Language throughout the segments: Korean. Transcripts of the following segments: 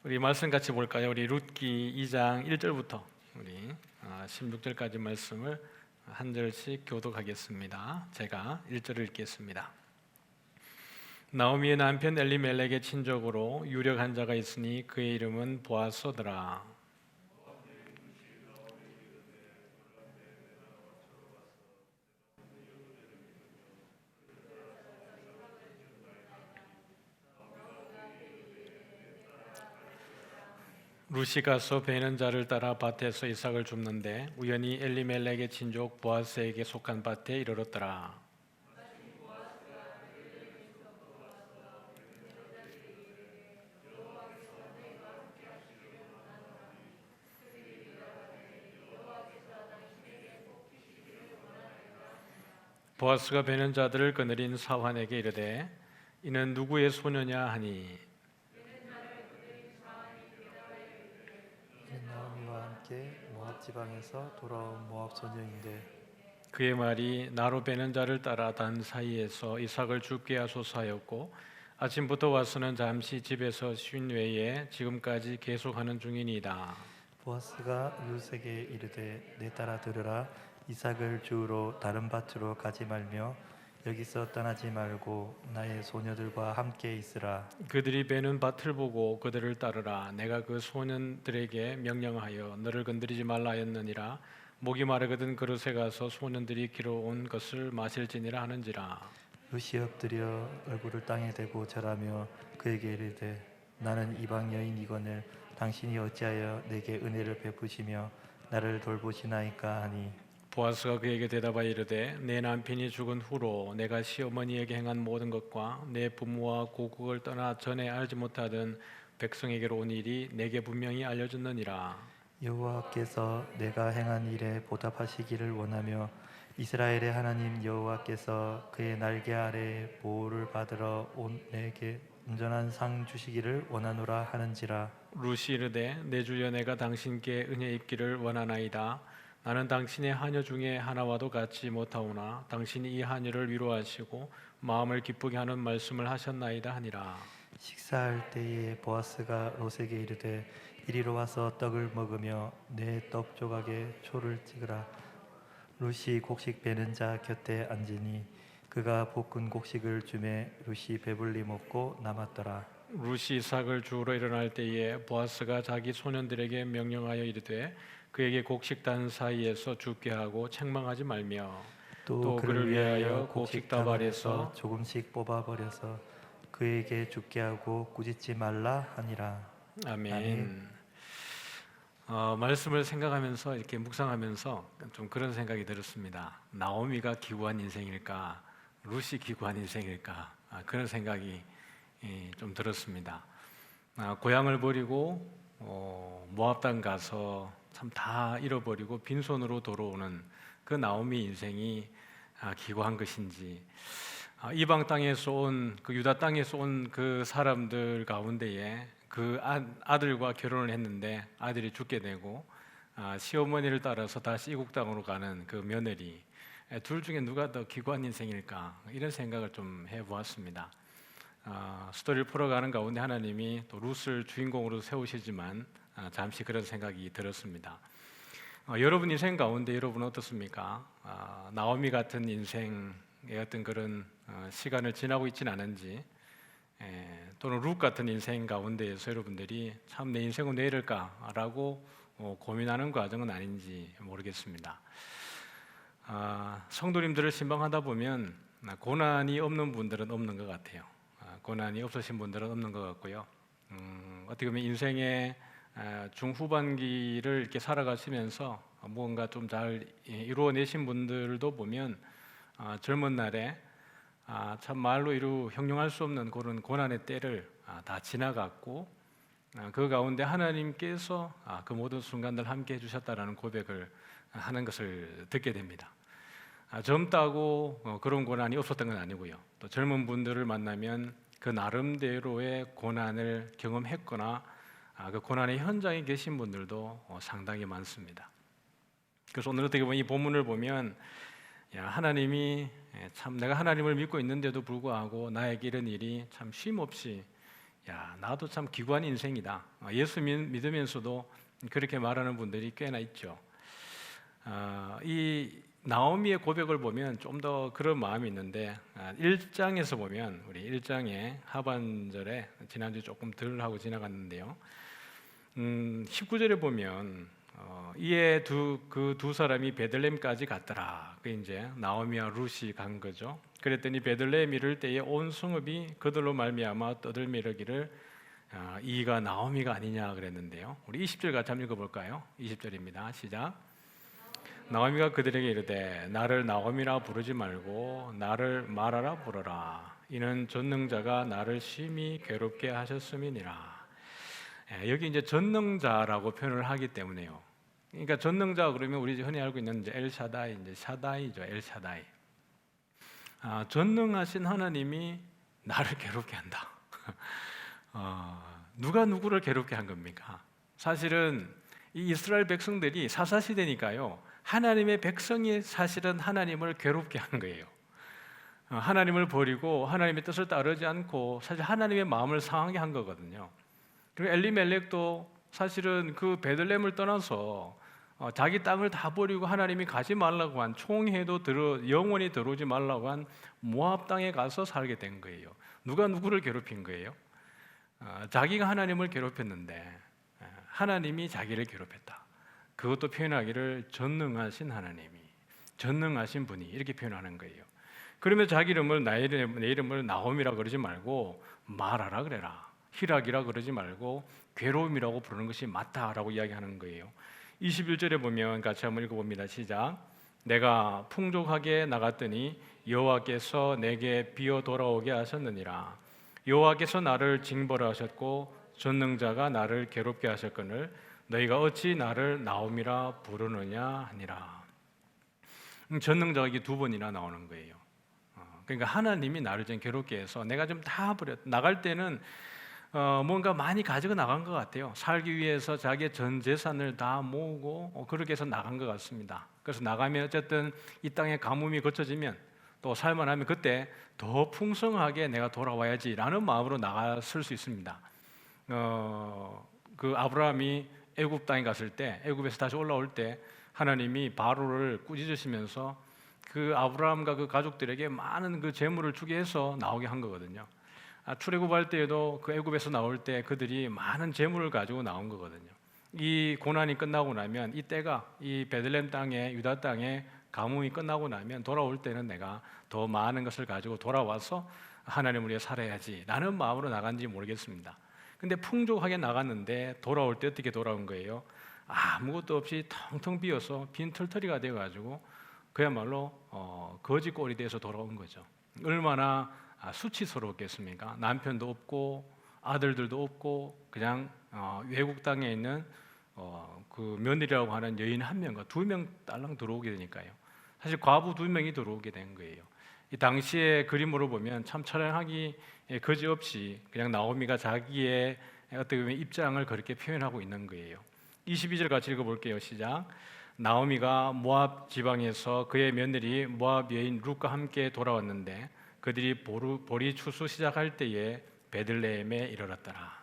우리 말씀 같이 볼까요? 우리 룻기 2장 1절부터 우리 16절까지 말씀을 한 절씩 교독하겠습니다. 제가 1절을 읽겠습니다. 나오미의 남편 엘리멜렉의 친족으로 유력한 자가 있으니 그의 이름은 보아스더라. 룻이 가서 베는 자를 따라 밭에서 이삭을 줍는데 우연히 엘리멜렉의 친족 보아스에게 속한 밭에 이르렀더라. 보아스가 베는 자들을 거느린 사환에게 이르되 이는 누구의 소녀냐 하니 나오미와 함께 모압 지방에서 돌아온 모압 소녀인데 그의 말이 나로 베는 자를 따라 단 사이에서 이삭을 죽게 하소서 하였고 아침부터 와서는 잠시 집에서 쉰 외에 지금까지 계속하는 중이니이다. 보아스가 룻에게 이르되 내 딸아 들으라 이삭을 주우러 다른 밭으로 가지 말며 여기서 떠나지 말고 나의 소녀들과 함께 있으라. 그들이 베는 밭을 보고 그들을 따르라. 내가 그 소년들에게 명령하여 너를 건드리지 말라 하였느니라. 목이 마르거든 그릇에 가서 소년들이 길어온 것을 마실지니라 하는지라. 룻이 엎드려 얼굴을 땅에 대고 절하며 그에게 이르되 나는 이방 여인이거늘 당신이 어찌하여 내게 은혜를 베푸시며 나를 돌보시나이까 하니 보아스가 그에게 대답하여 이르되 내 남편이 죽은 후로 내가 시어머니에게 행한 모든 것과 내 부모와 고국을 떠나 전에 알지 못하던 백성에게로 온 일이 내게 분명히 알려졌느니라. 여호와께서 내가 행한 일에 보답하시기를 원하며 이스라엘의 하나님 여호와께서 그의 날개 아래에 보호를 받으러 온 내게 온전한 상 주시기를 원하노라 하는지라. 룻이 이르되 내 주여 내가 당신께 은혜 입기를 원하나이다. 나는 당신의 하녀 중에 하나와도 같지 못하오나 당신이 이 하녀를 위로하시고 마음을 기쁘게 하는 말씀을 하셨나이다 하니라. 식사할 때에 보아스가 롯에게 이르되 이리로 와서 떡을 먹으며 내 떡 조각에 초를 찍으라. 롯이 곡식 베는 자 곁에 앉으니 그가 볶은 곡식을 주매 롯이 배불리 먹고 남았더라. 룻이 이삭을 주우러 일어날 때에 보아스가 자기 소년들에게 명령하여 이르되 그에게 곡식 단 사이에서 죽게 하고 책망하지 말며 또 그를 위하여 곡식 다발에서 조금씩 뽑아버려서 그에게 죽게 하고 꾸짖지 말라 하니라. 아멘. 아멘. 말씀을 생각하면서 이렇게 묵상하면서 좀 그런 생각이 들었습니다. 나오미가 기구한 인생일까, 룻이 기구한 인생일까, 그런 생각이 좀 들었습니다. 고향을 버리고 모압 땅 가서 참 다 잃어버리고 빈손으로 돌아오는 그 나오미 인생이 기구한 것인지, 이방 땅에서 온 그 유다 땅에서 온 그 사람들 가운데에 그 아들과 결혼을 했는데 아들이 죽게 되고 시어머니를 따라서 다시 이국 땅으로 가는 그 며느리, 둘 중에 누가 더 기구한 인생일까, 이런 생각을 좀 해보았습니다. 스토리를 풀어가는 가운데 하나님이 또 룻을 주인공으로 세우시지만 잠시 그런 생각이 들었습니다. 여러분 인생 가운데 여러분은 어떻습니까? 나오미 같은 인생의 어떤 그런 시간을 지나고 있지는 않은지, 또는 룻 같은 인생 가운데에서 여러분들이 참 내 인생은 왜 이럴까라고 고민하는 과정은 아닌지 모르겠습니다. 성도님들을 신방하다 보면 고난이 없는 분들은 없는 것 같아요. 고난이 없으신 분들은 없는 것 같고요. 어떻게 보면 인생의 중후반기를 이렇게 살아가시면서 뭔가 좀 잘 이루어내신 분들도 보면 젊은 날에 참 말로 형용할 수 없는 그런 고난의 때를 다 지나갔고 그 가운데 하나님께서 그 모든 순간들 함께 해주셨다라는 고백을 하는 것을 듣게 됩니다. 젊다고 그런 고난이 없었던 건 아니고요. 또 젊은 분들을 만나면 그 나름대로의 고난을 경험했거나 그 고난의 현장에 계신 분들도 상당히 많습니다. 그래서 오늘 어떻게 보면 이 본문을 보면 하나님이 참 내가 하나님을 믿고 있는데도 불구하고 나에게 이런 일이 참 쉼없이 야, 나도 참 기구한 인생이다. 예수 믿으면서도 그렇게 말하는 분들이 꽤나 있죠. 이 나오미의 고백을 보면 좀 더 그런 마음이 있는데 1장에서 보면 우리 1장의 하반절에 지난주 조금 덜 하고 지나갔는데요. 19절에 보면 이에 그 두 사람이 베들레헴까지 갔더라. 그 이제 나오미와 룻이 간 거죠. 그랬더니 베들레헴 이를 때에 온 성읍이 그들로 말미암아 떠들며 이르기를 이가 나오미가 아니냐 그랬는데요. 우리 20절 같이 한번 읽어볼까요? 20절입니다. 시작. 나오미가 그들에게 이르되 나를 나오미라 부르지 말고 나를 마라라 부르라. 이는 전능자가 나를 심히 괴롭게 하셨음이니라. 여기 이제 전능자라고 표현을 하기 때문에요. 그러니까 전능자 그러면 우리 흔히 알고 있는 이제 엘샤다이, 이제 샤다이죠. 엘샤다이. 전능하신 하나님이 나를 괴롭게 한다. 누가 누구를 괴롭게 한 겁니까? 사실은 이 이스라엘 백성들이 사사 시대니까요. 하나님의 백성이 사실은 하나님을 괴롭게 한 거예요. 하나님을 버리고 하나님의 뜻을 따르지 않고 사실 하나님의 마음을 상하게 한 거거든요. 그리고 엘리멜렉도 사실은 그 베들레헴을 떠나서 자기 땅을 다 버리고 하나님이 가지 말라고 한 총회도 영원히 들어오지 말라고 한 모압 땅에 가서 살게 된 거예요. 누가 누구를 괴롭힌 거예요? 자기가 하나님을 괴롭혔는데 하나님이 자기를 괴롭혔다. 그것도 표현하기를 전능하신 하나님이, 전능하신 분이 이렇게 표현하는 거예요. 그러면 자기 이름을 내 이름을 나옴이라 그러지 말고 마라라 그래라. 희락이라 그러지 말고 괴로움이라고 부르는 것이 맞다라고 이야기하는 거예요. 21절에 보면 같이 한번 읽어봅니다. 시작. 내가 풍족하게 나갔더니 여호와께서 내게 비어 돌아오게 하셨느니라. 여호와께서 나를 징벌하 하셨고 전능자가 나를 괴롭게 하셨거늘 너희가 어찌 나를 나옴이라 부르느냐 하니라. 전능자가 이게 두 번이나 나오는 거예요. 그러니까 하나님이 나를 좀 괴롭게 해서 내가 좀 다 버렸. 나갈 때는 뭔가 많이 가지고 나간 것 같아요. 살기 위해서 자기의 전 재산을 다 모으고 그렇게 해서 나간 것 같습니다. 그래서 나가면 어쨌든 이 땅에 가뭄이 거쳐지면 또 살만하면 그때 더 풍성하게 내가 돌아와야지라는 마음으로 나갔을 수 있습니다. 그 아브라함이 애굽 땅에 갔을 때, 애굽에서 다시 올라올 때 하나님이 바로를 꾸짖으시면서 그 아브라함과 그 가족들에게 많은 그 재물을 주게 해서 나오게 한 거거든요. 출애굽할 때에도 그 애굽에서 나올 때 그들이 많은 재물을 가지고 나온 거거든요. 이 고난이 끝나고 나면 이 때가 이 베들레헴 땅에 유다 땅에 가뭄이 끝나고 나면 돌아올 때는 내가 더 많은 것을 가지고 돌아와서 하나님을 위해 살아야지 라는 마음으로 나간지 모르겠습니다. 근데 풍족하게 나갔는데 돌아올 때 어떻게 돌아온 거예요? 아무것도 없이 텅텅 비어서 빈털터리가 되어가지고 그야말로 거지꼴이 돼서 돌아온 거죠. 얼마나 수치스러웠겠습니까? 남편도 없고 아들들도 없고 그냥 외국 땅에 있는 그 며느리라고 하는 여인 한 명과 두 명 딸랑 들어오게 되니까요. 사실 과부 두 명이 들어오게 된 거예요. 이 당시의 그림으로 보면 참 처량하기 거지없이 그냥 나오미가 자기의 어떻게 보면 입장을 그렇게 표현하고 있는 거예요. 22절 같이 읽어볼게요. 시작. 나오미가 모압 지방에서 그의 며느리 모압 여인 룻과 함께 돌아왔는데 그들이 보리 추수 시작할 때에 베들레헴에 이르렀더라.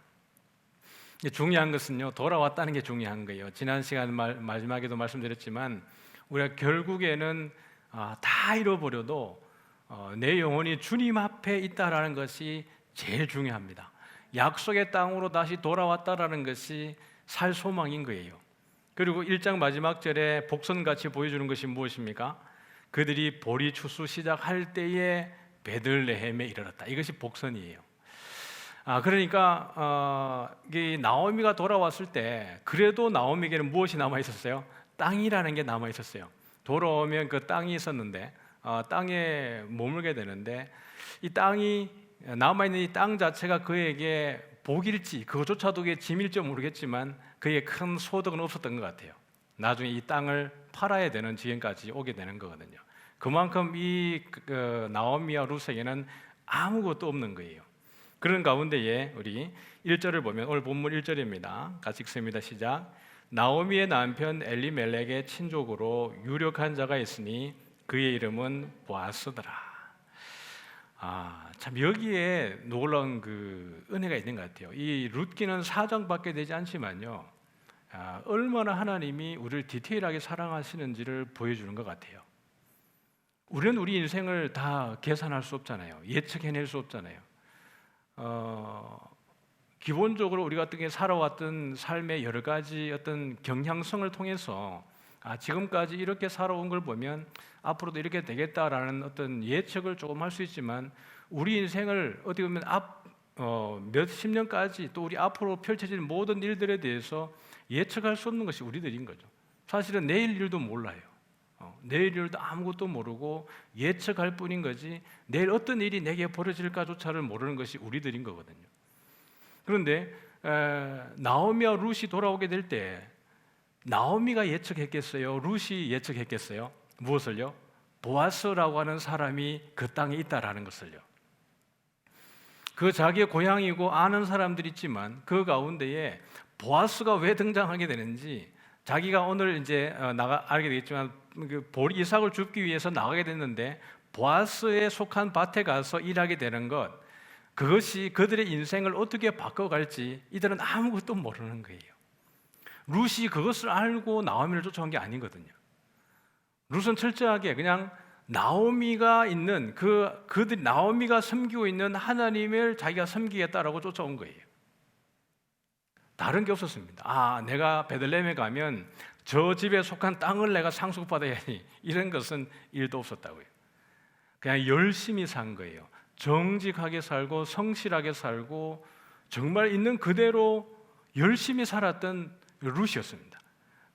중요한 것은요, 돌아왔다는 게 중요한 거예요. 지난 시간 마지막에도 말씀드렸지만 우리가 결국에는 다 잃어버려도 내 영혼이 주님 앞에 있다라는 것이 제일 중요합니다. 약속의 땅으로 다시 돌아왔다라는 것이 살 소망인 거예요. 그리고 1장 마지막 절에 복선같이 보여주는 것이 무엇입니까? 그들이 보리 추수 시작할 때에 베들레헴에 이르렀다. 이것이 복선이에요. 그러니까 이 나오미가 돌아왔을 때 그래도 나오미에게는 무엇이 남아 있었어요? 땅이라는 게 남아 있었어요. 돌아오면 그 땅이 있었는데 땅에 머물게 되는데 이 땅이 남아 있는 이 땅 자체가 그에게 복일지 그것조차도 그게 짐일지 모르겠지만 그에게 큰 소득은 없었던 것 같아요. 나중에 이 땅을 팔아야 되는 지경까지 오게 되는 거거든요. 그만큼 이 나오미와 룻에게는 아무것도 없는 거예요. 그런 가운데에 우리 1절을 보면 오늘 본문 1절입니다. 같이 읽습니다. 시작. 나오미의 남편 엘리멜렉의 친족으로 유력한 자가 있으니 그의 이름은 보아스더라. 참 여기에 놀라운 그 은혜가 있는 것 같아요. 이 룻기는 4장밖에 되지 않지만요, 얼마나 하나님이 우리를 디테일하게 사랑하시는지를 보여주는 것 같아요. 우리는 우리 인생을 다 계산할 수 없잖아요. 예측해낼 수 없잖아요. 기본적으로 우리가 어떻게 살아왔던 삶의 여러 가지 어떤 경향성을 통해서 지금까지 이렇게 살아온 걸 보면 앞으로도 이렇게 되겠다라는 어떤 예측을 조금 할 수 있지만, 우리 인생을 어떻게 보면 몇십 년까지 또 우리 앞으로 펼쳐질 모든 일들에 대해서 예측할 수 없는 것이 우리들인 거죠. 사실은 내일 일도 몰라요. 내일 일도 아무것도 모르고 예측할 뿐인 거지, 내일 어떤 일이 내게 벌어질까조차를 모르는 것이 우리들인 거거든요. 그런데 나오미와 룻이 돌아오게 될 때 나오미가 예측했겠어요? 룻이 예측했겠어요? 무엇을요? 보아스라고 하는 사람이 그 땅에 있다라는 것을요. 그 자기의 고향이고 아는 사람들이 있지만 그 가운데에 보아스가 왜 등장하게 되는지, 자기가 오늘 이제 알게 되겠지만 이삭을 줍기 위해서 나가게 됐는데 보아스에 속한 밭에 가서 일하게 되는 것, 그것이 그들의 인생을 어떻게 바꿔갈지 이들은 아무것도 모르는 거예요. 룻이 그것을 알고 나오미를 쫓아온 게 아니거든요. 룻은 철저하게 그냥 나오미가 있는 나오미가 섬기고 있는 하나님을 자기가 섬기겠다라고 쫓아온 거예요. 다른 게 없었습니다. 내가 베들레헴에 가면 저 집에 속한 땅을 내가 상속받아야지, 이런 것은 일도 없었다고요. 그냥 열심히 산 거예요. 정직하게 살고 성실하게 살고 정말 있는 그대로 열심히 살았던 룻이었습니다.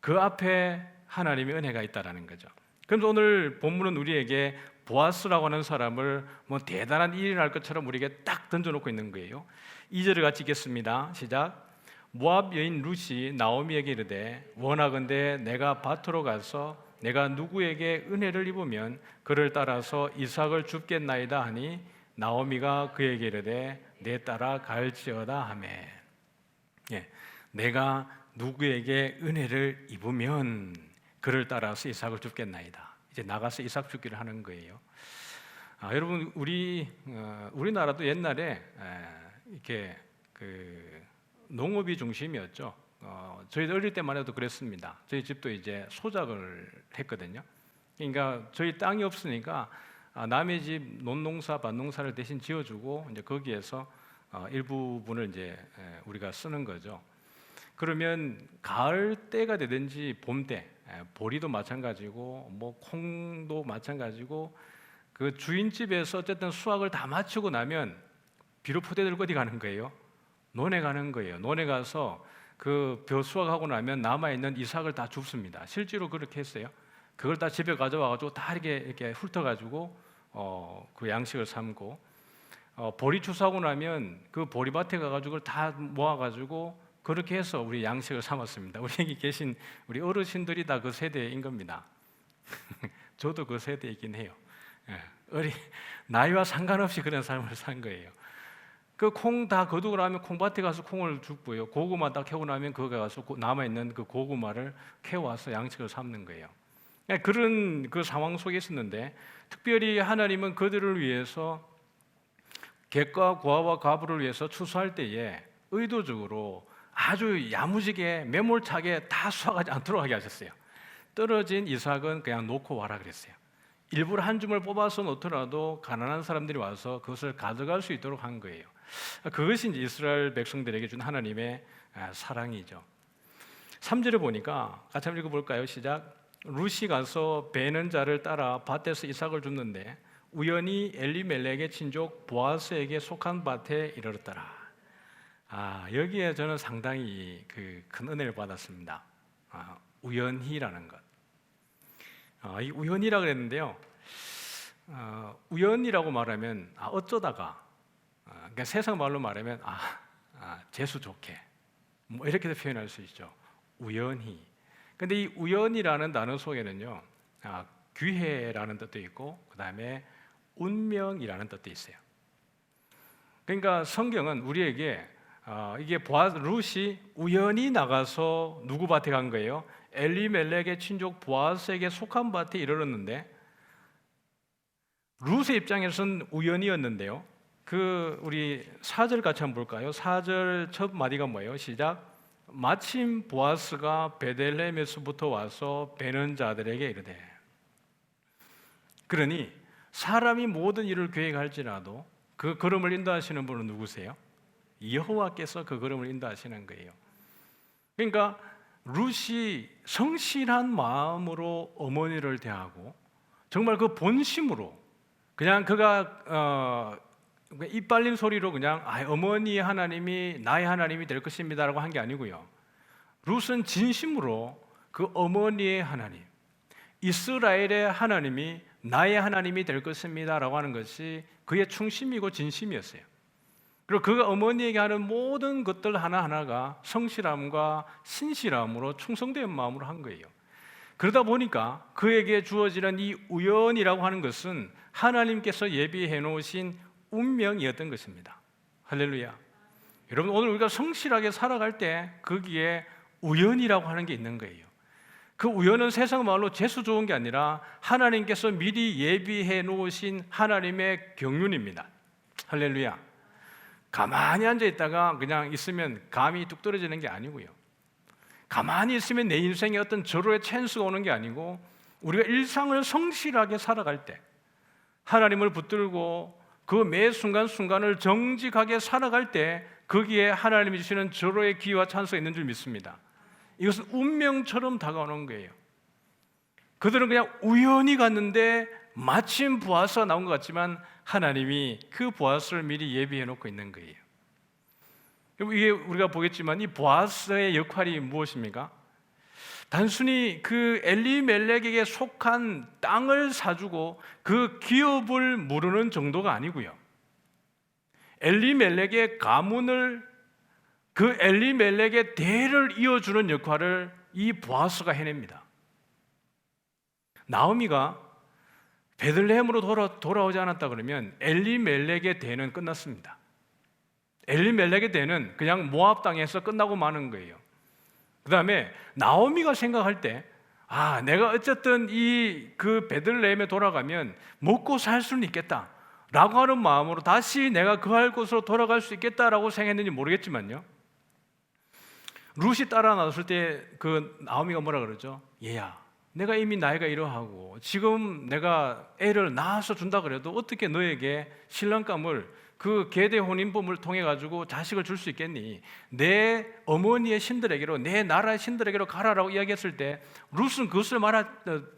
그 앞에 하나님의 은혜가 있다라는 거죠. 그래서 오늘 본문은 우리에게 보아스라고 하는 사람을 대단한 일을 할 것처럼 우리에게 딱 던져놓고 있는 거예요. 2절을 같이 읽겠습니다. 시작. 모압 여인 룻이 나오미에게 이르되 원하건대 내가 밭으로 가서 내가 누구에게 은혜를 입으면 그를 따라서 이삭을 줍겠나이다 하니 나오미가 그에게 이르되 내 따라 갈지어다 하매. 내가 누구에게 은혜를 입으면 그를 따라서 이삭을 줍겠나이다. 이제 나가서 이삭 줍기를 하는 거예요. 여러분, 우리나라도 옛날에 이렇게 농업이 중심이었죠. 저희 어릴 때만 해도 그랬습니다. 저희 집도 이제 소작을 했거든요. 그러니까 저희 땅이 없으니까 남의 집 논농사, 밭농사를 대신 지어주고 이제 거기에서 일부분을 이제 우리가 쓰는 거죠. 그러면 가을 때가 되든지 봄 때, 보리도 마찬가지고 콩도 마찬가지고, 그 주인집에서 어쨌든 수확을 다 마치고 나면 비료 포대 들고 어디 가는 거예요? 논에 가는 거예요. 논에 가서 그 벼 수확하고 나면 남아있는 이삭을 다 줍습니다. 실제로 그렇게 했어요. 그걸 다 집에 가져와가지고 다 이렇게 훑어가지고 그 양식을 삼고, 보리 추수하고 나면 그 보리밭에 가가지고 다 모아가지고 그렇게 해서 우리 양식을 삼았습니다. 우리 여기 계신 우리 어르신들이 다 그 세대인 겁니다. 저도 그 세대이긴 해요. 나이와 상관없이 그런 삶을 산 거예요. 그 콩 다 거두고 나면 콩밭에 가서 콩을 줍고요. 고구마 딱 캐고 나면 거기 가서 남아있는 그 고구마를 캐와서 양식을 삼는 거예요. 그런 그 상황 속에 있었는데, 특별히 하나님은 그들을 위해서 객과 고아와 과부를 위해서 추수할 때에 의도적으로 아주 야무지게 매몰차게 다 수확하지 않도록 하게 하셨어요. 떨어진 이삭은 그냥 놓고 와라 그랬어요. 일부러 한 줌을 뽑아서 놓더라도 가난한 사람들이 와서 그것을 가져갈 수 있도록 한 거예요. 그것이 이제 이스라엘 백성들에게 준 하나님의 사랑이죠. 3절을 보니까 같이 한번 읽어볼까요? 시작. 룻이 가서 베는 자를 따라 밭에서 이삭을 줍는데 우연히 엘리멜렉의 친족 보아스에게 속한 밭에 이르렀더라. 여기에 저는 상당히 큰 은혜를 받았습니다. 우연히라는 것. 이 우연이라 그랬는데요. 우연이라고 말하면 어쩌다가, 그러니까 세상 말로 말하면 재수 좋게 이렇게도 표현할 수 있죠. 우연히. 근데 이 우연이라는 단어 속에는요, 기회라는 뜻도 있고 그 다음에 운명이라는 뜻도 있어요. 그러니까 성경은 우리에게 이게 룻이 우연히 나가서 누구 밭에 간 거예요? 엘리멜렉의 친족 보아스에게 속한 밭에 이르렀는데, 룻의 입장에서는 우연이었는데요. 우리 4절 같이 한번 볼까요? 4절 첫 마디가 뭐예요? 시작. 마침 보아스가 베들레헴에서부터 와서 베는 자들에게 이르되. 그러니 사람이 모든 일을 계획할지라도 그 걸음을 인도하시는 분은 누구세요? 여호와께서 그 걸음을 인도하시는 거예요. 그러니까 룻이 성실한 마음으로 어머니를 대하고 정말 그 본심으로 그냥 그가 입 발린 소리로 그냥 어머니의 하나님이 나의 하나님이 될 것입니다라고 한 게 아니고요. 룻은 진심으로 그 어머니의 하나님, 이스라엘의 하나님이 나의 하나님이 될 것입니다라고 하는 것이 그의 충심이고 진심이었어요. 그리고 그가 어머니에게 하는 모든 것들 하나하나가 성실함과 신실함으로 충성된 마음으로 한 거예요. 그러다 보니까 그에게 주어지는 이 우연이라고 하는 것은 하나님께서 예비해 놓으신 운명이었던 것입니다. 할렐루야. 여러분, 오늘 우리가 성실하게 살아갈 때 거기에 우연이라고 하는 게 있는 거예요. 그 우연은 세상 말로 재수 좋은 게 아니라 하나님께서 미리 예비해 놓으신 하나님의 경륜입니다. 할렐루야. 가만히 앉아 있다가 그냥 있으면 감이 뚝 떨어지는 게 아니고요. 가만히 있으면 내 인생에 어떤 절호의 찬스가 오는 게 아니고 우리가 일상을 성실하게 살아갈 때 하나님을 붙들고 그 매 순간순간을 정직하게 살아갈 때 거기에 하나님이 주시는 절호의 기회와 찬스가 있는 줄 믿습니다. 이것은 운명처럼 다가오는 거예요. 그들은 그냥 우연히 갔는데 마침 보아스가 나온 것 같지만 하나님이 그 보아스를 미리 예비해 놓고 있는 거예요. 이게 우리가 보겠지만 이 보아스의 역할이 무엇입니까? 단순히 그 엘리멜렉에게 속한 땅을 사주고 그 기업을 무르는 정도가 아니고요. 엘리멜렉의 가문을 그 엘리멜렉의 대를 이어주는 역할을 이 보아스가 해냅니다. 나오미가 베들레헴으로 돌아오지 않았다 그러면 엘리멜렉의 대는 끝났습니다. 엘리멜렉의 대는 그냥 모압 땅에서 끝나고 마는 거예요. 그 다음에 나오미가 생각할 때 내가 어쨌든 그 베들레헴에 돌아가면 먹고 살 수는 있겠다 라고 하는 마음으로 다시 내가 거할 곳으로 돌아갈 수 있겠다라고 생각했는지 모르겠지만요, 룻이 따라 나왔을 때 그 나오미가 뭐라 그러죠? 얘야, 내가 이미 나이가 이러하고 지금 내가 애를 낳아서 준다 그래도 어떻게 너에게 신랑감을 그 계대 혼인범을 통해 가지고 자식을 줄 수 있겠니? 내 어머니의 신들에게로, 내 나라의 신들에게로 가라라고 이야기했을 때 룻은 그것을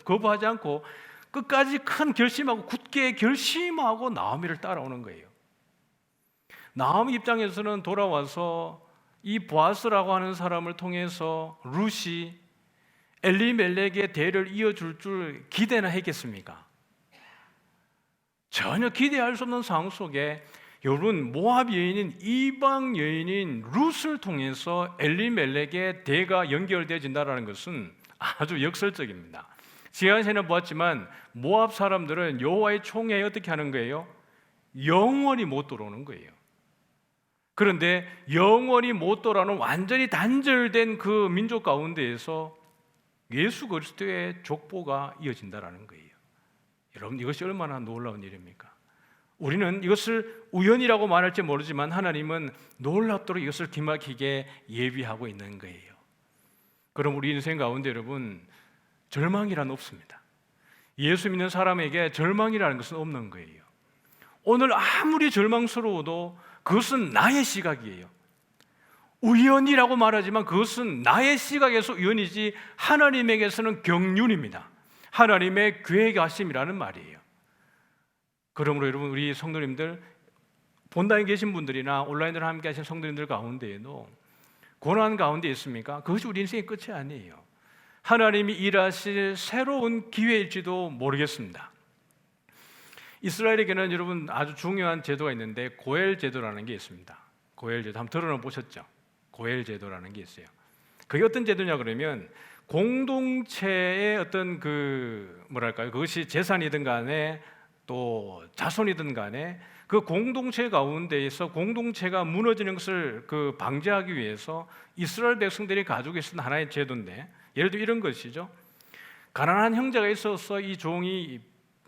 거부하지 않고 끝까지 큰 결심하고 굳게 결심하고 나오미를 따라오는 거예요. 나오미 입장에서는 돌아와서 이 보아스라고 하는 사람을 통해서 룻이 엘리멜렉의 대를 이어줄 줄 기대나 했겠습니까? 전혀 기대할 수 없는 상황 속에 여러분, 모압 여인인 이방 여인인 룻을 통해서 엘리멜렉의 대가 연결되어진다는 것은 아주 역설적입니다. 지난시에는 보았지만 모압 사람들은 여호와의 총회에 어떻게 하는 거예요? 영원히 못 들어오는 거예요. 그런데 영원히 못 돌아오는 완전히 단절된 그 민족 가운데에서 예수 그리스도의 족보가 이어진다는 거예요. 여러분, 이것이 얼마나 놀라운 일입니까? 우리는 이것을 우연이라고 말할지 모르지만 하나님은 놀랍도록 이것을 기막히게 예비하고 있는 거예요. 그럼 우리 인생 가운데 여러분, 절망이란 없습니다. 예수 믿는 사람에게 절망이라는 것은 없는 거예요. 오늘 아무리 절망스러워도 그것은 나의 시각이에요. 우연이라고 말하지만 그것은 나의 시각에서 우연이지 하나님에게서는 경륜입니다. 하나님의 계획하심이라는 말이에요. 그러므로 여러분, 우리 성도님들, 본당에 계신 분들이나 온라인으로 함께 하신 성도님들 가운데에도 고난 가운데 있습니까? 그것이 우리 인생의 끝이 아니에요. 하나님이 일하실 새로운 기회일지도 모르겠습니다. 이스라엘에게는 여러분 아주 중요한 제도가 있는데 고엘 제도라는 게 있습니다. 고엘 제도 한번 들어는 보셨죠? 고엘 제도라는 게 있어요. 그게 어떤 제도냐 그러면 공동체의 어떤 그것이 재산이든 간에 또 자손이든 간에 그 공동체 가운데에서 공동체가 무너지는 것을 방지하기 위해서 이스라엘 백성들이 가지고 있었던 하나의 제도인데, 예를 들어 이런 것이죠. 가난한 형제가 있어서 이 종이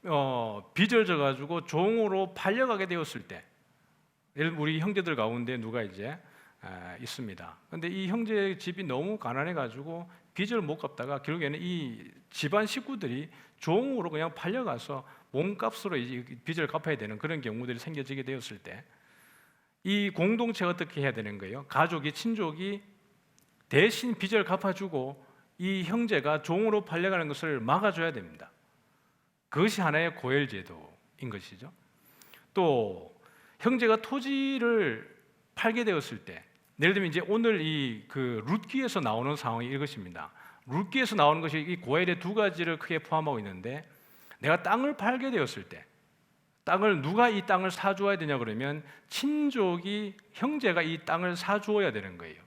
빚을 져가지고 종으로 팔려가게 되었을 때, 예를 들면 우리 형제들 가운데 누가 이제 있습니다. 근데 이 형제 집이 너무 가난해가지고 빚을 못 갚다가 결국에는 이 집안 식구들이 종으로 그냥 팔려가서 몸값으로 이 빚을 갚아야 되는 그런 경우들이 생겨지게 되었을 때, 이 공동체가 어떻게 해야 되는 거예요? 가족이, 친족이 대신 빚을 갚아주고 이 형제가 종으로 팔려가는 것을 막아줘야 됩니다. 그것이 하나의 고엘제도인 것이죠. 또 형제가 토지를 팔게 되었을 때, 예를 들면 이제 오늘 이 그 룻기에서 나오는 상황이 이것입니다. 룻기에서 나오는 것이 이 고엘의 두 가지를 크게 포함하고 있는데, 내가 땅을 팔게 되었을 때, 누가 이 땅을 사주어야 되냐 그러면 친족이, 형제가 이 땅을 사주어야 되는 거예요.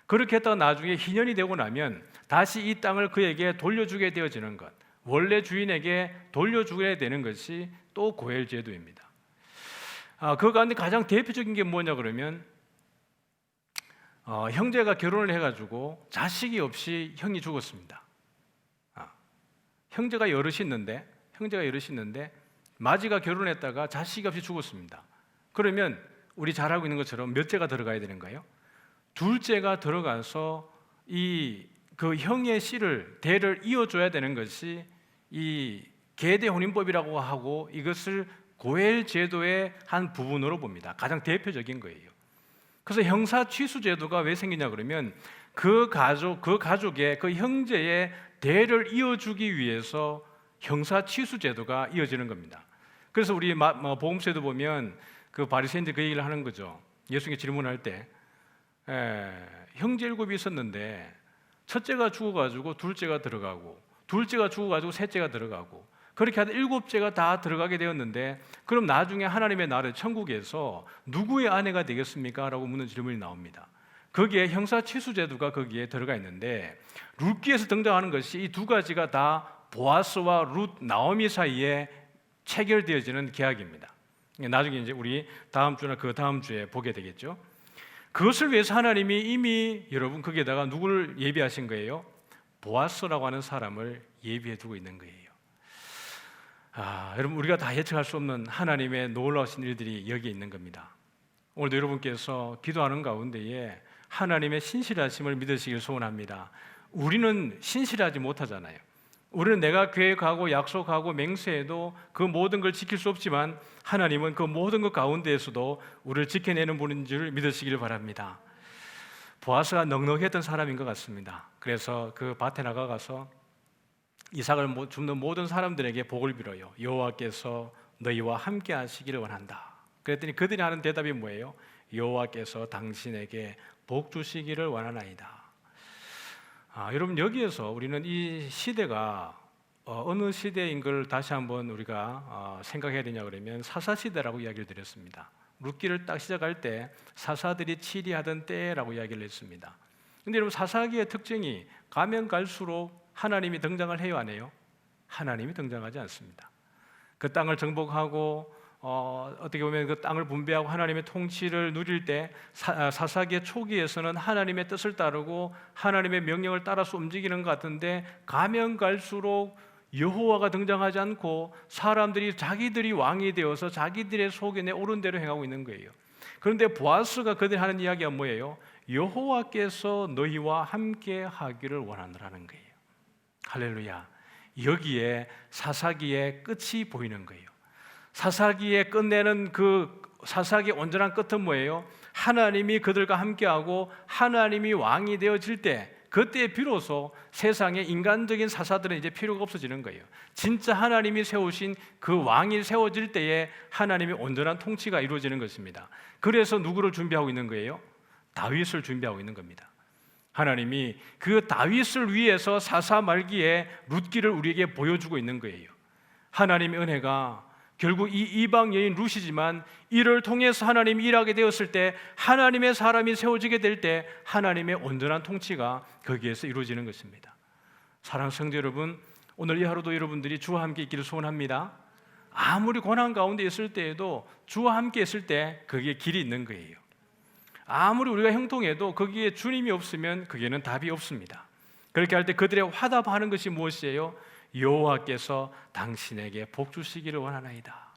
그렇게 했다가 나중에 희년이 되고 나면 다시 이 땅을 그에게 돌려주게 되어지는 것, 원래 주인에게 돌려주게 되는 것이 또 고엘 제도입니다. 그 가운데 가장 대표적인 게 뭐냐 그러면 형제가 결혼을 해가지고 자식이 없이 형이 죽었습니다. 형제가 여럿이 있는데 마지가 결혼했다가 자식이 없이 죽었습니다. 그러면 우리 잘 알고 있는 것처럼 몇 째가 들어가야 되는가요? 둘째가 들어가서 그 형의 씨를, 대를 이어줘야 되는 것이 이 계대 혼인법이라고 하고, 이것을 고엘 제도의 한 부분으로 봅니다. 가장 대표적인 거예요. 그래서 형사 취수 제도가 왜 생기냐 그러면 그 가족의, 그 형제의 대를 이어주기 위해서 형사 취수 제도가 이어지는 겁니다. 그래서 우리 복음서에도 보면 그 바리새인들 그 얘기를 하는 거죠. 예수님께 질문할 때 형제 7이 있었는데 첫째가 죽어가지고 둘째가 들어가고, 둘째가 죽어가지고 셋째가 들어가고, 그렇게 하다 7째가 다 들어가게 되었는데, 그럼 나중에 하나님의 나라 천국에서 누구의 아내가 되겠습니까? 라고 묻는 질문이 나옵니다. 거기에 형사취수제도가 거기에 들어가 있는데, 룻기에서 등장하는 것이 이 두 가지가 다 보아스와 룻, 나오미 사이에 체결되어지는 계약입니다. 나중에 이제 우리 다음 주나 그 다음 주에 보게 되겠죠. 그것을 위해서 하나님이 이미 여러분 거기에다가 누구를 예비하신 거예요? 보아스라고 하는 사람을 예비해 두고 있는 거예요. 여러분, 우리가 다 예측할 수 없는 하나님의 놀라우신 일들이 여기에 있는 겁니다. 오늘도 여러분께서 기도하는 가운데에 하나님의 신실하심을 믿으시길 소원합니다. 우리는 신실하지 못하잖아요. 우리는 내가 계획하고 약속하고 맹세해도 그 모든 걸 지킬 수 없지만, 하나님은 그 모든 것 가운데에서도 우리를 지켜내는 분인 줄 믿으시길 바랍니다. 보아스가 넉넉했던 사람인 것 같습니다. 그래서 그 밭에 나가서 이삭을 줍는 모든 사람들에게 복을 빌어요. 여호와께서 너희와 함께 하시기를 원한다. 그랬더니 그들이 하는 대답이 뭐예요? 여호와께서 당신에게 복 주시기를 원하나이다. 여러분, 여기에서 우리는 이 시대가 어느 시대인 걸 다시 한번 우리가 생각해야 되냐 그러면 사사시대라고 이야기를 드렸습니다. 룻기를 딱 시작할 때 사사들이 치리하던 때라고 이야기를 했습니다. 근데 여러분, 사사기의 특징이 가면 갈수록 하나님이 등장을 해요, 안 해요? 하나님이 등장하지 않습니다. 그 땅을 정복하고 어떻게 보면 그 땅을 분배하고 하나님의 통치를 누릴 때 사사기의 초기에서는 하나님의 뜻을 따르고 하나님의 명령을 따라서 움직이는 것 같은데, 가면 갈수록 여호와가 등장하지 않고 사람들이 자기들이 왕이 되어서 자기들의 소견에 옳은 대로 행하고 있는 거예요. 그런데 보아스가 그들이 하는 이야기가 뭐예요? 여호와께서 너희와 함께 하기를 원하노라는 거예요. 할렐루야. 여기에 사사기의 끝이 보이는 거예요. 사사기에 끝내는 그 사사기의 온전한 끝은 뭐예요? 하나님이 그들과 함께하고 하나님이 왕이 되어질 때, 그때 비로소 세상에 인간적인 사사들은 이제 필요가 없어지는 거예요. 진짜 하나님이 세우신 그 왕이 세워질 때에 하나님의 온전한 통치가 이루어지는 것입니다. 그래서 누구를 준비하고 있는 거예요? 다윗을 준비하고 있는 겁니다. 하나님이 그 다윗을 위해서 사사 말기에 룻기를 우리에게 보여주고 있는 거예요. 하나님의 은혜가 결국 이 이방 여인 룻이지만, 이를 통해서 하나님이 일하게 되었을 때, 하나님의 사람이 세워지게 될 때 하나님의 온전한 통치가 거기에서 이루어지는 것입니다. 사랑하는 성도 여러분, 오늘 이 하루도 여러분들이 주와 함께 있기를 소원합니다. 아무리 고난 가운데 있을 때에도 주와 함께 있을 때 거기에 길이 있는 거예요. 아무리 우리가 형통해도 거기에 주님이 없으면 거기에는 답이 없습니다. 그렇게 할 때 그들의 화답하는 것이 무엇이에요? 여호와께서 당신에게 복 주시기를 원하나이다.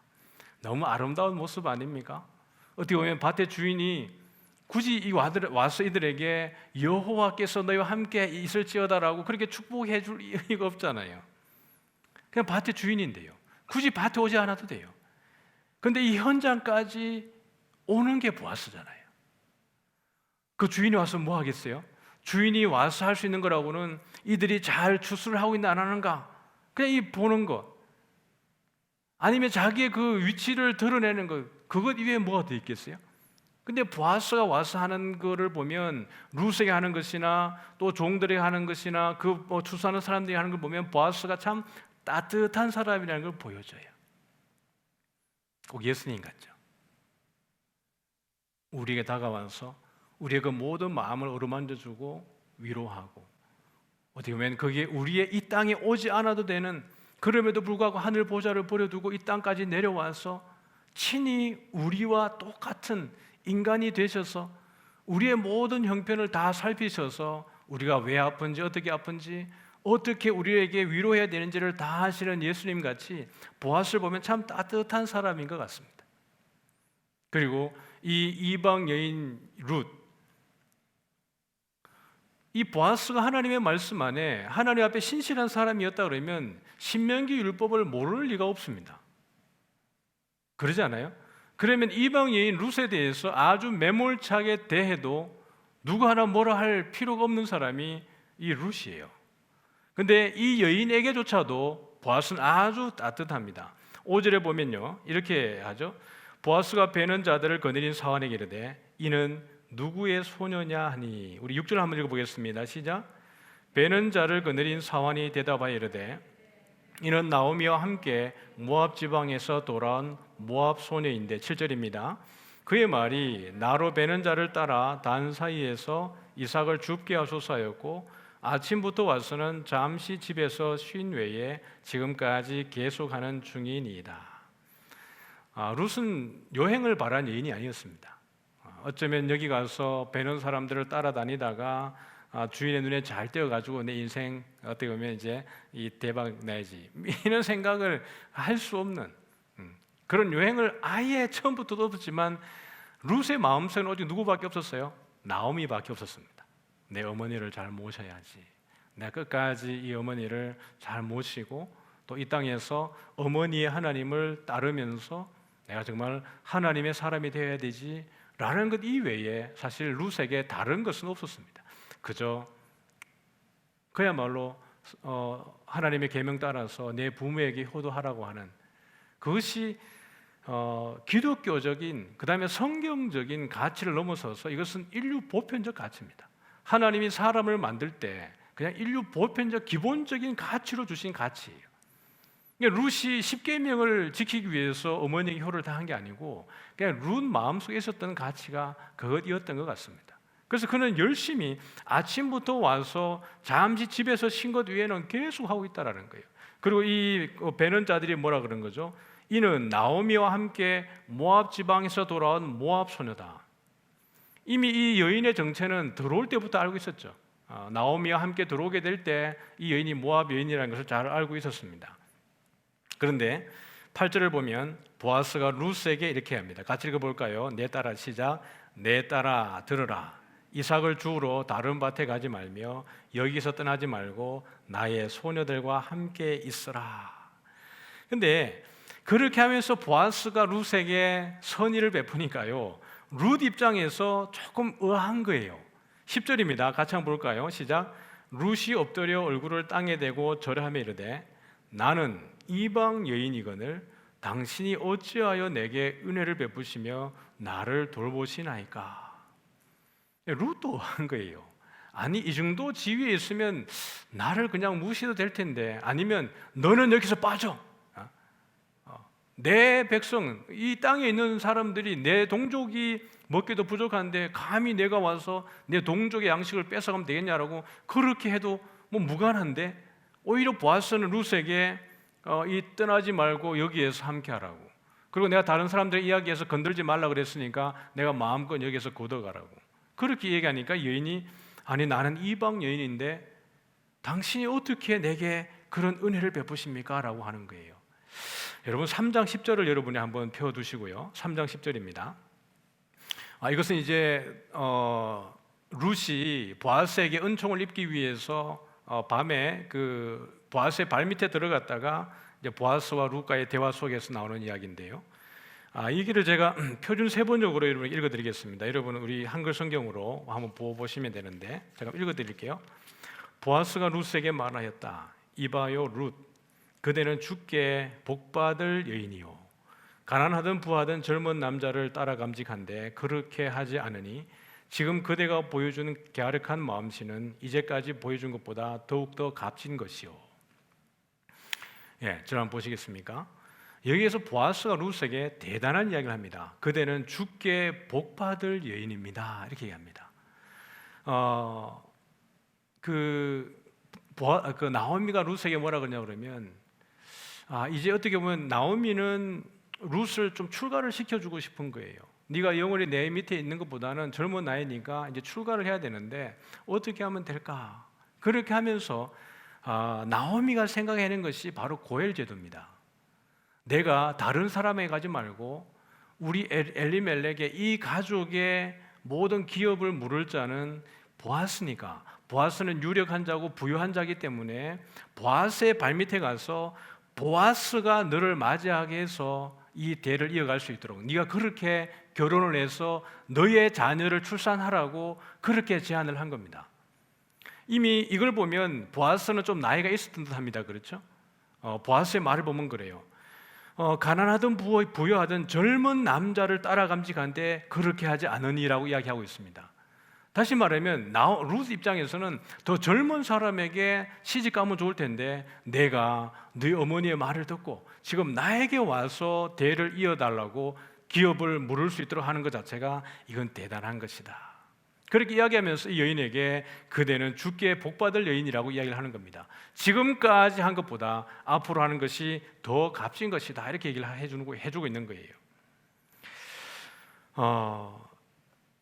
너무 아름다운 모습 아닙니까? 어떻게 보면 밭의 주인이 굳이 와서 이들에게 여호와께서 너희와 함께 있을지어다라고 그렇게 축복해 줄 이유가 없잖아요. 그냥 밭의 주인인데요. 굳이 밭에 오지 않아도 돼요. 그런데 이 현장까지 오는 게 보아스잖아요. 그 주인이 와서 뭐 하겠어요? 주인이 와서 할 수 있는 거라고는 이들이 잘 추수를 하고 있나 안 하는가, 그냥 이 보는 것, 아니면 자기의 그 위치를 드러내는 것, 그것 이외에 뭐가 더 있겠어요? 근데 보아스가 와서 하는 거를 보면, 룻에게 하는 것이나 또 종들에게 하는 것이나 그 추수하는 사람들이 하는 걸 보면 보아스가 참 따뜻한 사람이라는 걸 보여줘요. 꼭 예수님 같죠. 우리에게 다가와서 우리의 그 모든 마음을 어루만져주고 위로하고, 어떻게 보면 그게 우리의 이 땅에 오지 않아도 되는, 그럼에도 불구하고 하늘 보좌를 버려두고 이 땅까지 내려와서 친히 우리와 똑같은 인간이 되셔서 우리의 모든 형편을 다 살피셔서 우리가 왜 아픈지, 어떻게 아픈지, 어떻게 우리에게 위로해야 되는지를 다 하시는 예수님 같이 보아스를 보면 참 따뜻한 사람인 것 같습니다. 그리고 이 이방 여인 룻, 이 보아스가 하나님의 말씀 안에 하나님 앞에 신실한 사람이었다 그러면 신명기 율법을 모를 리가 없습니다. 그러지 않아요? 그러면 이방 여인 룻에 대해서 아주 매몰차게 대해도 누구 하나 뭐라 할 필요가 없는 사람이 이 룻이에요. 근데 이 여인에게조차도 보아스는 아주 따뜻합니다. 5절에 보면요, 이렇게 하죠. 보아스가 베는 자들을 거느린 사환에게 이르되 이는 누구의 소녀냐 하니. 우리 6절 한번 읽어보겠습니다. 시작. 베는 자를 거느린 사환이 대답하여 이르되 이는 나오미와 함께 모압 지방에서 돌아온 모압 소녀인데. 7절입니다. 그의 말이 나로 베는 자를 따라 단 사이에서 이삭을 줍게 하소서 하였고 아침부터 와서는 잠시 집에서 쉰 외에 지금까지 계속하는 중이니이다. 룻은 여행을 바란 여인이 아니었습니다. 어쩌면 여기 가서 베는 사람들을 따라다니다가 주인의 눈에 잘 띄어가지고 내 인생 어떻게 보면 이제 이 대박 내지 이런 생각을 할 수 없는 그런 여행을 아예 처음부터도 없었지만 룻의 마음속에는 오직 누구밖에 없었어요? 나오미밖에 없었습니다. 내 어머니를 잘 모셔야지. 내가 끝까지 이 어머니를 잘 모시고 또 이 땅에서 어머니의 하나님을 따르면서 내가 정말 하나님의 사람이 되어야 되지 라는 것 이외에 사실 룻에게 다른 것은 없었습니다. 그저 그야말로 하나님의 계명 따라서 내 부모에게 효도하라고 하는 그것이 기독교적인, 그 다음에 성경적인 가치를 넘어서서 이것은 인류 보편적 가치입니다. 하나님이 사람을 만들 때 그냥 인류 보편적 기본적인 가치로 주신 가치예요. 그러니까 룻이 십계명을 지키기 위해서 어머니에게 효를 다한 게 아니고 그냥 룻 마음속에 있었던 가치가 그것이었던 것 같습니다. 그래서 그는 열심히 아침부터 와서 잠시 집에서 쉰 것 외에는 계속 하고 있다라는 거예요. 그리고 이 베는 자들이 뭐라 그런 거죠? 이는 나오미와 함께 모압 지방에서 돌아온 모압 소녀다. 이미 이 여인의 정체는 들어올 때부터 알고 있었죠. 나오미와 함께 들어오게 될 때 이 여인이 모압 여인이라는 것을 잘 알고 있었습니다. 그런데 8절을 보면 보아스가 룻에게 이렇게 합니다. 같이 읽어볼까요? 내 딸아, 시작. 내 딸아 들으라. 이삭을 주우러 다른 밭에 가지 말며 여기서 떠나지 말고 나의 소녀들과 함께 있으라. 근데 그렇게 하면서 보아스가 룻에게 선의를 베푸니까요, 룻 입장에서 조금 의아한 거예요. 10절입니다. 같이 한번 볼까요? 시작. 룻이 엎드려 얼굴을 땅에 대고 절하며 이르되 나는 이방 여인이거늘 당신이 어찌하여 내게 은혜를 베푸시며 나를 돌보시나이까. 룻도 한 거예요. 아니 이 정도 지위에 있으면 나를 그냥 무시해도 될 텐데, 아니면 너는 여기서 빠져. 내 백성, 이 땅에 있는 사람들이 내 동족이 먹기도 부족한데 감히 내가 와서 내 동족의 양식을 뺏어가면 되겠냐라고 그렇게 해도 뭐 무관한데, 오히려 보아스는 룻에게 이 떠나지 말고 여기에서 함께하라고, 그리고 내가 다른 사람들의 이야기에서 건들지 말라 그랬으니까 내가 마음껏 여기에서 god어가라고 그렇게 얘기하니까 여인이 아니 나는 이방 여인인데 당신이 어떻게 내게 그런 은혜를 베푸십니까? 라고 하는 거예요. 여러분 3장 10절을 여러분이 한번 펴두시고요. 3장 10절입니다. 이것은 이제 룻이 보아스에게 은총을 입기 위해서 밤에 그 보아스의 발밑에 들어갔다가 이제 보아스와 룻과의 대화 속에서 나오는 이야기인데요. 이 길을 제가 표준 세번역으로 여러분에게 읽어드리겠습니다. 여러분은 우리 한글 성경으로 한번 보시면 되는데 제가 읽어드릴게요. 보아스가 룻에게 말하였다. 이봐요 룻, 그대는 주께 복받을 여인이요 가난하든 부하든 젊은 남자를 따라 감직한데 그렇게 하지 않으니 지금 그대가 보여주는 갸륵한 마음씨는 이제까지 보여준 것보다 더욱더 값진 것이요. 저를 한번 보시겠습니까? 여기에서 보아스가 룻에게 대단한 이야기를 합니다. 그대는 주께 복받을 여인입니다. 이렇게 얘기합니다. 그 나오미가 룻에게 뭐라 그러냐 그러면 이제 어떻게 보면 나오미는 룻을 좀 출가를 시켜주고 싶은 거예요. 네가 영원히 내 밑에 있는 것보다는 젊은 나이니까 이제 출가를 해야 되는데 어떻게 하면 될까? 그렇게 하면서 나오미가 생각해낸 것이 바로 고엘 제도입니다. 내가 다른 사람에게 가지 말고 우리 엘리멜렉의 이 가족의 모든 기업을 물을 자는 보아스니까, 보아스는 유력한 자고 부유한 자이기 때문에 보아스의 발밑에 가서 보아스가 너를 맞이하게 해서 이 대를 이어갈 수 있도록 네가 그렇게 결혼을 해서 너의 자녀를 출산하라고 그렇게 제안을 한 겁니다. 이미 이걸 보면 보아스는 좀 나이가 있었던 듯합니다. 그렇죠? 보아스의 말을 보면 그래요. 가난하든 부유하든 젊은 남자를 따라 감직한데 그렇게 하지 않으니라고 이야기하고 있습니다. 다시 말하면 룻 입장에서는 더 젊은 사람에게 시집 가면 좋을 텐데 내가 네 어머니의 말을 듣고 지금 나에게 와서 대를 이어달라고 기업을 물을 수 있도록 하는 것 자체가 이건 대단한 것이다. 그렇게 이야기하면서 이 여인에게 그대는 주께 복받을 여인이라고 이야기를 하는 겁니다. 지금까지 한 것보다 앞으로 하는 것이 더 값진 것이다. 이렇게 얘기를 해주고 있는 거예요.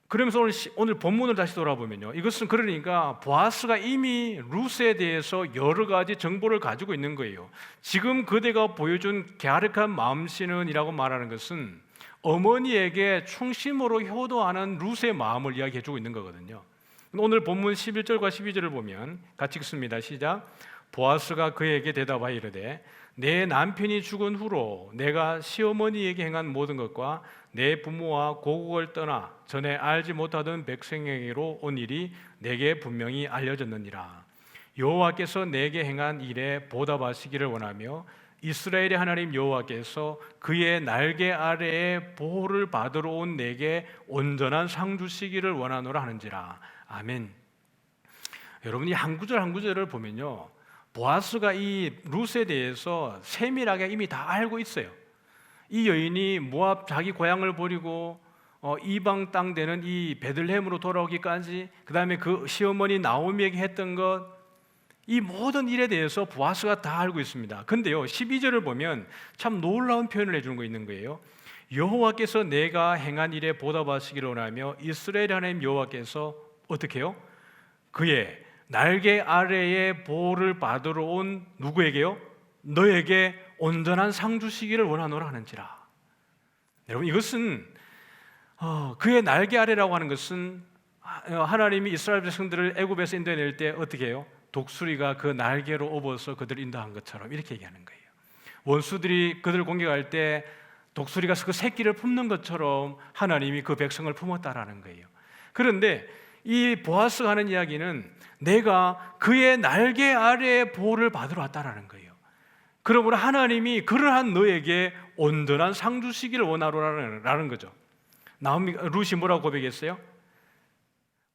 그러면서 오늘 본문을 다시 돌아보면요, 이것은 그러니까 보아스가 이미 룻에 대해서 여러 가지 정보를 가지고 있는 거예요. 지금 그대가 보여준 갸륵한 마음씨는이라고 말하는 것은 어머니에게 충심으로 효도하는 룻의 마음을 이야기해주고 있는 거거든요. 오늘 본문 11절과 12절을 보면 같이 읽습니다. 시작. 보아스가 그에게 대답하여 이르되 내 남편이 죽은 후로 내가 시어머니에게 행한 모든 것과 내 부모와 고국을 떠나 전에 알지 못하던 백성에게로 온 일이 내게 분명히 알려졌느니라. 여호와께서 내게 행한 일에 보답하시기를 원하며 이스라엘의 하나님 여호와께서 그의 날개 아래에 보호를 받으러 온 내게 온전한 상 주시기를 원하노라 하는지라. 아멘. 여러분이 한 구절 한 구절을 보면요, 보아스가 이 룻에 대해서 세밀하게 이미 다 알고 있어요. 이 여인이 모압 자기 고향을 버리고 이방 땅 되는 이 베들레헴으로 돌아오기까지, 그 다음에 그 시어머니 나오미에게 했던 것, 이 모든 일에 대해서 보아스가 다 알고 있습니다. 근데요 12절을 보면 참 놀라운 표현을 해주는 거 있는 거예요. 여호와께서 내가 행한 일에 보답하시기를 원하며 이스라엘 하나님 여호와께서 어떻게 해요? 그의 날개 아래에 보호를 받으러 온 누구에게요? 너에게 온전한 상 주시기를 원하노라 하는지라. 여러분 이것은 그의 날개 아래라고 하는 것은 하나님이 이스라엘 백성들을 애굽에서 인도해낼 때 어떻게 해요? 독수리가 그 날개로 업어서 그들을 인도한 것처럼 이렇게 얘기하는 거예요. 원수들이 그들을 공격할 때 독수리가 그 새끼를 품는 것처럼 하나님이 그 백성을 품었다라는 거예요. 그런데 이 보아스가 하는 이야기는 내가 그의 날개 아래에 보호를 받으러 왔다라는 거예요. 그러므로 하나님이 그러한 너에게 온전한 상 주시기를 원하노라는 거죠. 룻이 뭐라고 고백했어요?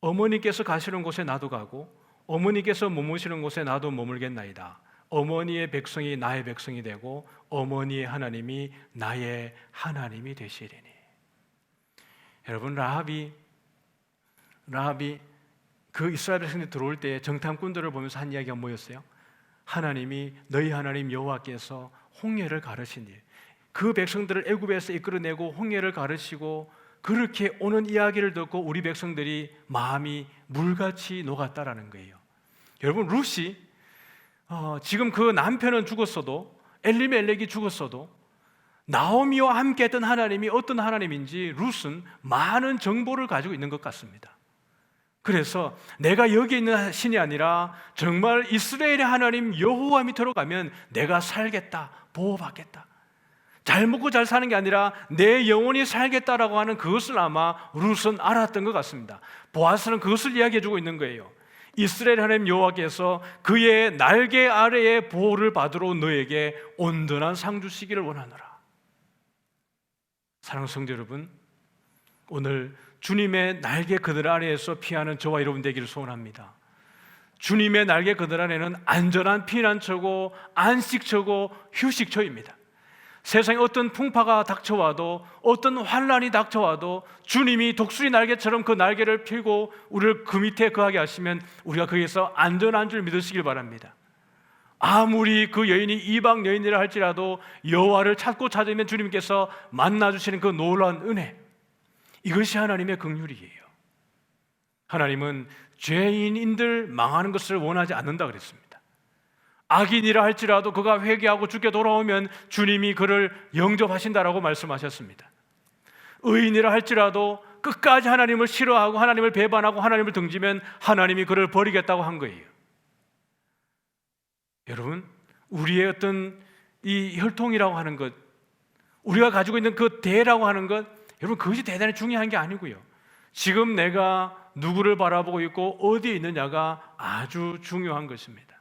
어머니께서 가시는 곳에 나도 가고 어머니께서 머무시는 곳에 나도 머물겠나이다. 어머니의 백성이 나의 백성이 되고 어머니의 하나님이 나의 하나님이 되시리니. 여러분 라합이 그 이스라엘 백성들이 들어올 때 정탐꾼들을 보면서 한 이야기가 뭐였어요? 하나님이 너희 하나님 여호와께서 홍해를 가르신 일, 그 백성들을 애굽에서 이끌어내고 홍해를 가르시고 그렇게 오는 이야기를 듣고 우리 백성들이 마음이 물같이 녹았다라는 거예요. 여러분 룻이 지금 그 남편은 죽었어도, 엘리멜렉이 죽었어도 나오미와 함께 했던 하나님이 어떤 하나님인지 룻은 많은 정보를 가지고 있는 것 같습니다. 그래서 내가 여기 있는 신이 아니라 정말 이스라엘의 하나님 여호와 밑으로 가면 내가 살겠다, 보호받겠다, 잘 먹고 잘 사는 게 아니라 내 영혼이 살겠다라고 하는 그것을 아마 룻은 알았던 것 같습니다. 보아스는 그것을 이야기해 주고 있는 거예요. 이스라엘 하나님 여호와께서 그의 날개 아래의 보호를 받으러 너에게 온전한 상 주시기를 원하노라. 사랑하는 성도 여러분, 오늘 주님의 날개 그늘 아래에서 피하는 저와 여러분 되기를 소원합니다. 주님의 날개 그늘 아래는 안전한 피난처고 안식처고 휴식처입니다. 세상에 어떤 풍파가 닥쳐와도, 어떤 환난이 닥쳐와도 주님이 독수리 날개처럼 그 날개를 펴고 우리를 그 밑에 거하게 하시면 우리가 거기서 안전한 줄 믿으시길 바랍니다. 아무리 그 여인이 이방 여인이라 할지라도 여호와를 찾고 찾으면 주님께서 만나주시는 그 놀라운 은혜, 이것이 하나님의 긍휼이에요. 하나님은 죄인인들 망하는 것을 원하지 않는다 그랬습니다. 악인이라 할지라도 그가 회개하고 주께 돌아오면 주님이 그를 영접하신다라고 말씀하셨습니다. 의인이라 할지라도 끝까지 하나님을 싫어하고 하나님을 배반하고 하나님을 등지면 하나님이 그를 버리겠다고 한 거예요. 여러분, 우리의 어떤 이 혈통이라고 하는 것, 우리가 가지고 있는 그 대라고 하는 것, 여러분 그것이 대단히 중요한 게 아니고요, 지금 내가 누구를 바라보고 있고 어디에 있느냐가 아주 중요한 것입니다.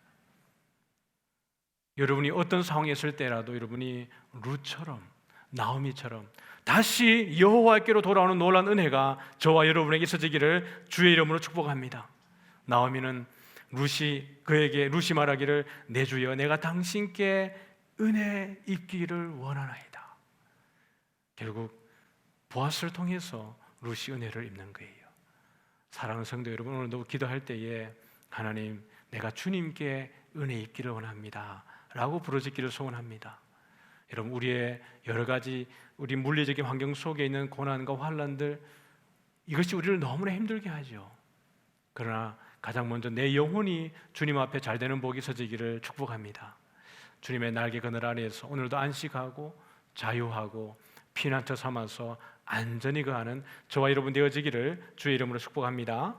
여러분이 어떤 상황에 있을 때라도 여러분이 룻처럼, 나오미처럼 다시 여호와께로 돌아오는 놀라운 은혜가 저와 여러분에게 있어지기를 주의 이름으로 축복합니다. 나오미는 룻이 말하기를 내 주여 내가 당신께 은혜 입기를 원하나이다. 결국 보아스를 통해서 룻이 은혜를 입는 거예요. 사랑하는 성도 여러분, 오늘도 기도할 때에 하나님, 내가 주님께 은혜 입기를 원합니다 라고 부르짖기를 소원합니다. 여러분, 우리의 여러 가지 우리 물리적인 환경 속에 있는 고난과 환난들, 이것이 우리를 너무나 힘들게 하죠. 그러나 가장 먼저 내 영혼이 주님 앞에 잘 되는 복이 서지기를 축복합니다. 주님의 날개 그늘 아래에서 오늘도 안식하고 자유하고 피난처 삼아서 안전히 거하는 저와 여러분 되어지기를 주의 이름으로 축복합니다.